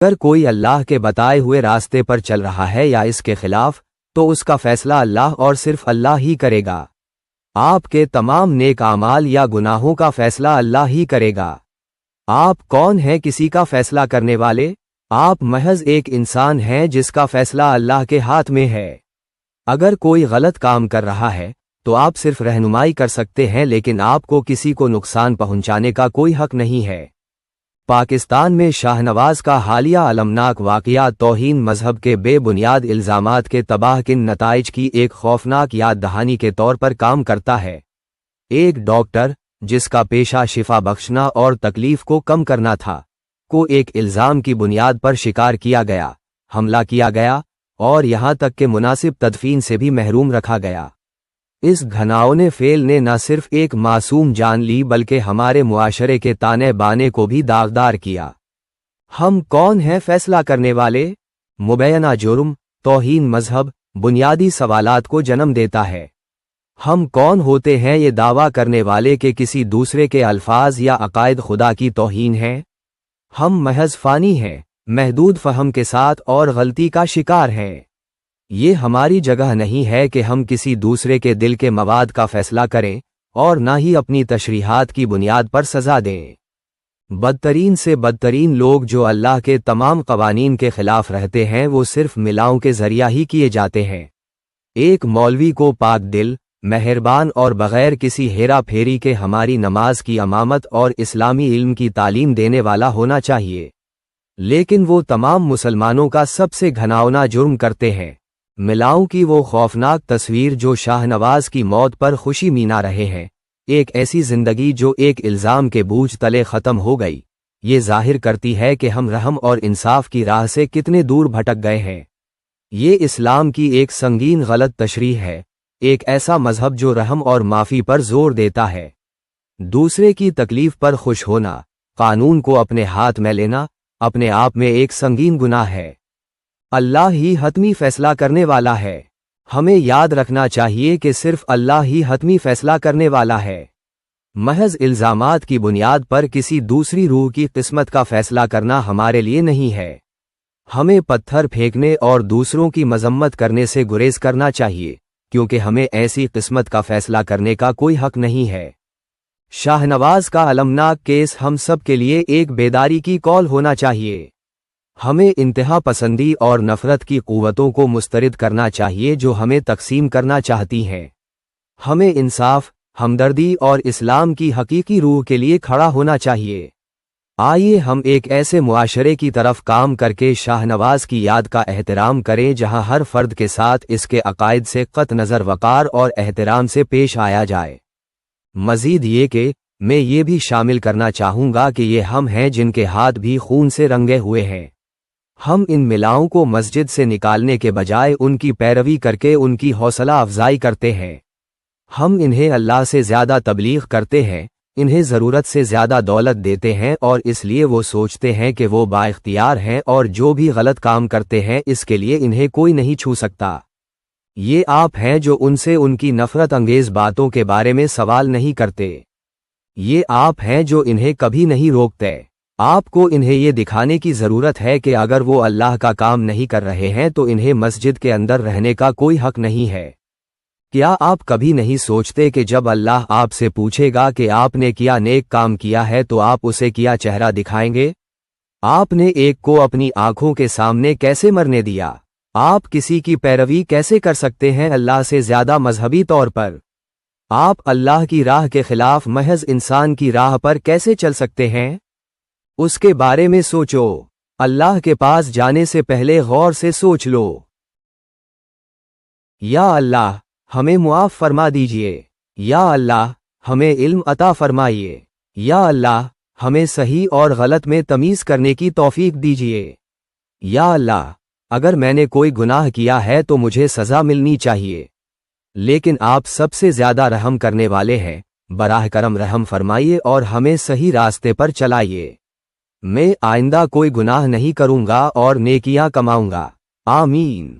اگر کوئی اللہ کے بتائے ہوئے راستے پر چل رہا ہے یا اس کے خلاف، تو اس کا فیصلہ اللہ اور صرف اللہ ہی کرے گا۔ آپ کے تمام نیک اعمال یا گناہوں کا فیصلہ اللہ ہی کرے گا۔ آپ کون ہیں کسی کا فیصلہ کرنے والے؟ آپ محض ایک انسان ہیں جس کا فیصلہ اللہ کے ہاتھ میں ہے۔ اگر کوئی غلط کام کر رہا ہے تو آپ صرف رہنمائی کر سکتے ہیں، لیکن آپ کو کسی کو نقصان پہنچانے کا کوئی حق نہیں ہے۔ پاکستان میں شاہ نواز کا حالیہ المناک واقعہ توہین مذہب کے بے بنیاد الزامات کے تباہ کن نتائج کی ایک خوفناک یاد دہانی کے طور پر کام کرتا ہے۔ ایک ڈاکٹر جس کا پیشہ شفا بخشنا اور تکلیف کو کم کرنا تھا، کو ایک الزام کی بنیاد پر شکار کیا گیا، حملہ کیا گیا اور یہاں تک کہ مناسب تدفین سے بھی محروم رکھا گیا۔ اس گھناؤنے فعل نے نہ صرف ایک معصوم جان لی بلکہ ہمارے معاشرے کے تانے بانے کو بھی داغدار کیا۔ ہم کون ہیں فیصلہ کرنے والے؟ مبینہ جرم، توہین مذہب، بنیادی سوالات کو جنم دیتا ہے۔ ہم کون ہوتے ہیں یہ دعویٰ کرنے والے کہ کسی دوسرے کے الفاظ یا عقائد خدا کی توہین ہے؟ ہم محض فانی ہیں، محدود فہم کے ساتھ اور غلطی کا شکار ہیں۔ یہ ہماری جگہ نہیں ہے کہ ہم کسی دوسرے کے دل کے مواد کا فیصلہ کریں اور نہ ہی اپنی تشریحات کی بنیاد پر سزا دیں۔ بدترین سے بدترین لوگ جو اللہ کے تمام قوانین کے خلاف رہتے ہیں وہ صرف ملاؤں کے ذریعہ ہی کیے جاتے ہیں۔ ایک مولوی کو پاک دل، مہربان اور بغیر کسی ہیرا پھیری کے ہماری نماز کی امامت اور اسلامی علم کی تعلیم دینے والا ہونا چاہیے، لیکن وہ تمام مسلمانوں کا سب سے گھناؤنا جرم کرتے ہیں۔ ملاؤں کی وہ خوفناک تصویر جو شاہ نواز کی موت پر خوشی منا رہے ہیں، ایک ایسی زندگی جو ایک الزام کے بوجھ تلے ختم ہو گئی، یہ ظاہر کرتی ہے کہ ہم رحم اور انصاف کی راہ سے کتنے دور بھٹک گئے ہیں۔ یہ اسلام کی ایک سنگین غلط تشریح ہے، ایک ایسا مذہب جو رحم اور معافی پر زور دیتا ہے۔ دوسرے کی تکلیف پر خوش ہونا، قانون کو اپنے ہاتھ میں لینا، اپنے آپ میں ایک سنگین گناہ ہے۔ اللہ ہی حتمی فیصلہ کرنے والا ہے۔ ہمیں یاد رکھنا چاہیے کہ صرف اللہ ہی حتمی فیصلہ کرنے والا ہے۔ محض الزامات کی بنیاد پر کسی دوسری روح کی قسمت کا فیصلہ کرنا ہمارے لیے نہیں ہے۔ ہمیں پتھر پھینکنے اور دوسروں کی مذمت کرنے سے گریز کرنا چاہیے، کیونکہ ہمیں ایسی قسمت کا فیصلہ کرنے کا کوئی حق نہیں ہے۔ شاہ نواز کا المناک کیس ہم سب کے لیے ایک بیداری کی کال ہونا چاہیے۔ ہمیں انتہا پسندی اور نفرت کی قوتوں کو مسترد کرنا چاہیے جو ہمیں تقسیم کرنا چاہتی ہیں۔ ہمیں انصاف، ہمدردی اور اسلام کی حقیقی روح کے لیے کھڑا ہونا چاہیے۔ آئیے ہم ایک ایسے معاشرے کی طرف کام کر کے شاہ نواز کی یاد کا احترام کریں جہاں ہر فرد کے ساتھ اس کے عقائد سے قطع نظر وقار اور احترام سے پیش آیا جائے۔ مزید یہ کہ میں یہ بھی شامل کرنا چاہوں گا کہ یہ ہم ہیں جن کے ہاتھ بھی خون سے رنگے ہوئے ہیں۔ ہم ان ملاؤں کو مسجد سے نکالنے کے بجائے ان کی پیروی کر کے ان کی حوصلہ افزائی کرتے ہیں۔ ہم انہیں اللہ سے زیادہ تبلیغ کرتے ہیں، انہیں ضرورت سے زیادہ دولت دیتے ہیں اور اس لیے وہ سوچتے ہیں کہ وہ بااختیار ہیں اور جو بھی غلط کام کرتے ہیں اس کے لیے انہیں کوئی نہیں چھو سکتا۔ یہ آپ ہیں جو ان سے ان کی نفرت انگیز باتوں کے بارے میں سوال نہیں کرتے۔ یہ آپ ہیں جو انہیں کبھی نہیں روکتے۔ آپ کو انہیں یہ دکھانے کی ضرورت ہے کہ اگر وہ اللہ کا کام نہیں کر رہے ہیں تو انہیں مسجد کے اندر رہنے کا کوئی حق نہیں ہے۔ کیا آپ کبھی نہیں سوچتے کہ جب اللہ آپ سے پوچھے گا کہ آپ نے کیا نیک کام کیا ہے تو آپ اسے کیا چہرہ دکھائیں گے؟ آپ نے ایک کو اپنی آنکھوں کے سامنے کیسے مرنے دیا؟ آپ کسی کی پیروی کیسے کر سکتے ہیں اللہ سے زیادہ مذہبی طور پر؟ آپ اللہ کی راہ کے خلاف محض انسان کی راہ پر کیسے چل سکتے ہیں؟ اس کے بارے میں سوچو۔ اللہ کے پاس جانے سے پہلے غور سے سوچ لو۔ یا اللہ، ہمیں معاف فرما دیجئے۔ یا اللہ، ہمیں علم عطا فرمائیے۔ یا اللہ، ہمیں صحیح اور غلط میں تمیز کرنے کی توفیق دیجئے۔ یا اللہ، اگر میں نے کوئی گناہ کیا ہے تو مجھے سزا ملنی چاہیے، لیکن آپ سب سے زیادہ رحم کرنے والے ہیں، براہ کرم رحم فرمائیے اور ہمیں صحیح راستے پر چلائیے۔ میں آئندہ کوئی گناہ نہیں کروں گا اور نیکیاں کماؤں گا۔ آمین۔